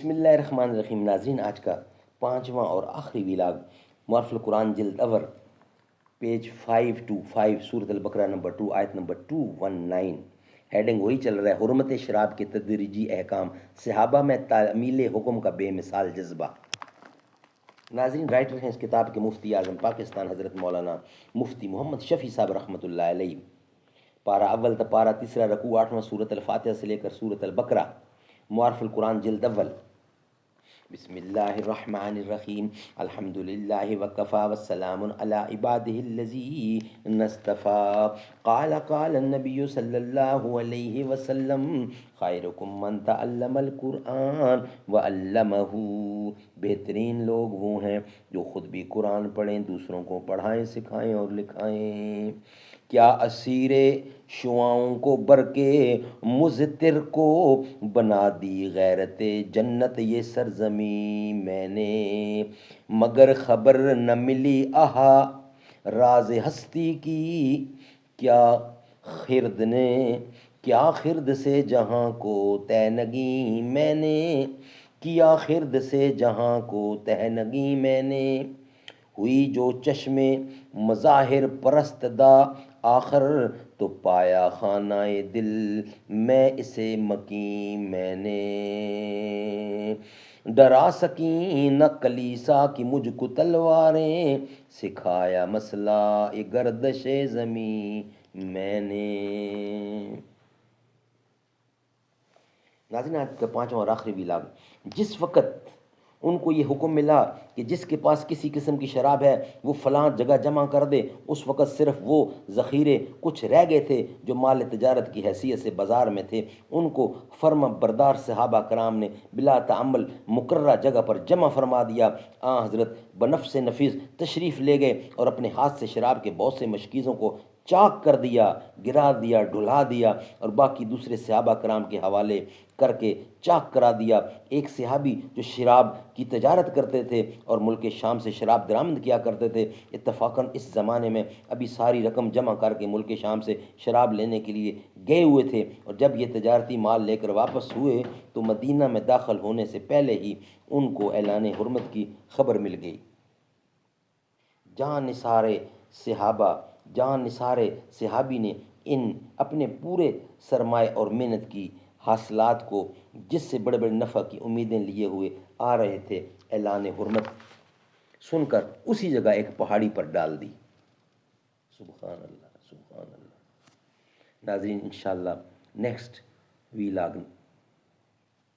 بسم اللہ الرحمن الرحیم. ناظرین، آج کا پانچواں اور آخری ویلاگ معرف القرآن جلد اول پیج 525 سورۃ البقرہ نمبر 2 آیت نمبر 219. ہیڈنگ وہی چل رہا ہے، حرمت شراب کے تدریجی احکام، صحابہ میں تعمیل حکم کا بے مثال جذبہ. ناظرین، رائٹر ہیں اس کتاب کے مفتی اعظم پاکستان حضرت مولانا مفتی محمد شفیع صاحب رحمۃ اللہ علیہ. پارہ اول تا پارہ تیسرا، رکوع 8واں، سورۃ الفاتحہ سے لے کر سورۃ البقرہ، معرف القرآن جلد اول. بسم اللہ الرحمن الرحیم. الحمد للہ وکفا والسلام علی عبادہ الذین اصطفیٰ. قال النبی صلی اللہ علیہ وسلم خیرکم من تعلم القرآن وعلمہ. بہترین لوگ وہ ہیں جو خود بھی قرآن پڑھیں، دوسروں کو پڑھائیں، سکھائیں اور لکھائیں. کیا اسیر شعاؤں کو برکے مضطر کو بنا دی غیرت جنت یہ سرزمین میں نے. مگر خبر نہ ملی آہا راز ہستی کی. کیا خرد سے جہاں کو تہنگی میں نے. کیا خرد سے جہاں کو تہنگی میں نے. ہوئی جو چشم مظاہر پرست دا آخر تو پایا خانہ دل میں اسے مکین میں نے. ڈرا سکیں نہ کلیسا کی مجھ کو تلواریں، سکھایا مسئلہ گردش زمین میں نے. ناظرین، آج کا پانچواں اور آخری ویلاگ. جس وقت ان کو یہ حکم ملا کہ جس کے پاس کسی قسم کی شراب ہے وہ فلاں جگہ جمع کر دے، اس وقت صرف وہ ذخیرے کچھ رہ گئے تھے جو مال تجارت کی حیثیت سے بازار میں تھے. ان کو فرما بردار صحابہ کرام نے بلا تعمل مقررہ جگہ پر جمع فرما دیا. حضرت بنفس نفیس تشریف لے گئے اور اپنے ہاتھ سے شراب کے بہت سے مشکیزوں کو چاک کر دیا، گرا دیا، ڈھلا دیا اور باقی دوسرے صحابہ کرام کے حوالے کر کے چاک کرا دیا. ایک صحابی جو شراب کی تجارت کرتے تھے اور ملک شام سے شراب درآمد کیا کرتے تھے، اتفاقاً اس زمانے میں ابھی ساری رقم جمع کر کے ملک شام سے شراب لینے کے لیے گئے ہوئے تھے. اور جب یہ تجارتی مال لے کر واپس ہوئے تو مدینہ میں داخل ہونے سے پہلے ہی ان کو اعلان حرمت کی خبر مل گئی. جان نثارے صحابی نے ان اپنے پورے سرمایہ اور محنت کی حاصلات کو، جس سے بڑے بڑے نفع کی امیدیں لیے ہوئے آ رہے تھے، اعلان حرمت سن کر اسی جگہ ایک پہاڑی پر ڈال دی. سبحان اللہ، سبحان اللہ. ناظرین، انشاءاللہ نیکسٹ ویلاگ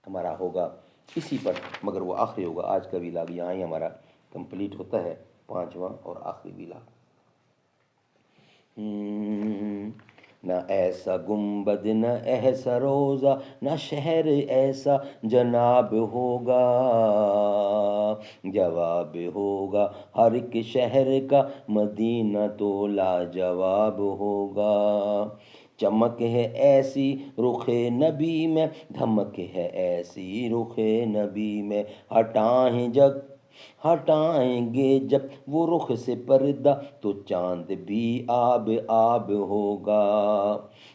ہمارا ہوگا اسی پر، مگر وہ آخری ہوگا. آج کا ویلاگ یہاں ہی ہمارا کمپلیٹ ہوتا ہے، پانچواں اور آخری ویلاگ. نہ ایسا گنبد، نہ ایسا روزہ، نہ شہر ایسا جناب ہوگا. جواب ہوگا ہر ایک شہر کا، مدینہ تو لاجواب ہوگا. چمک ہے ایسی رخ نبی میں، دھمک ہے ایسی رخ نبی میں. ہٹائیں گے جب وہ رخ سے پردہ، تو چاند بھی آب آب ہوگا.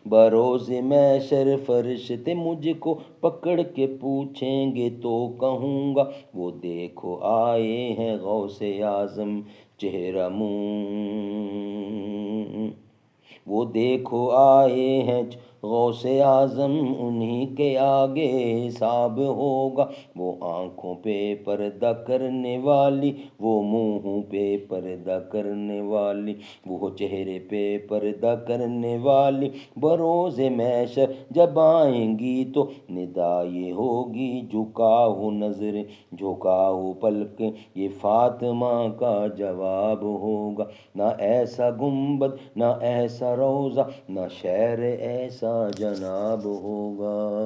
بروز محشر فرشتے مجھ کو پکڑ کے پوچھیں گے تو کہوں گا، وہ دیکھو آئے ہیں غوث اعظم چہرہ منہ. وہ دیکھو آئے ہیں غوث اعظم، انہی کے آگے حساب ہوگا. وہ آنکھوں پہ پردہ کرنے والی، وہ منہوں پہ پردہ کرنے والی، وہ چہرے پہ پردہ کرنے والی. بروز محشر جب آئیں گی تو ندا یہ ہوگی، جھکاؤ نظریں جھکاؤ پلکیں، یہ فاطمہ کا جواب ہوگا. نہ ایسا گنبد، نہ ایسا روزہ، نہ شہر ایسا جناب ہوگا.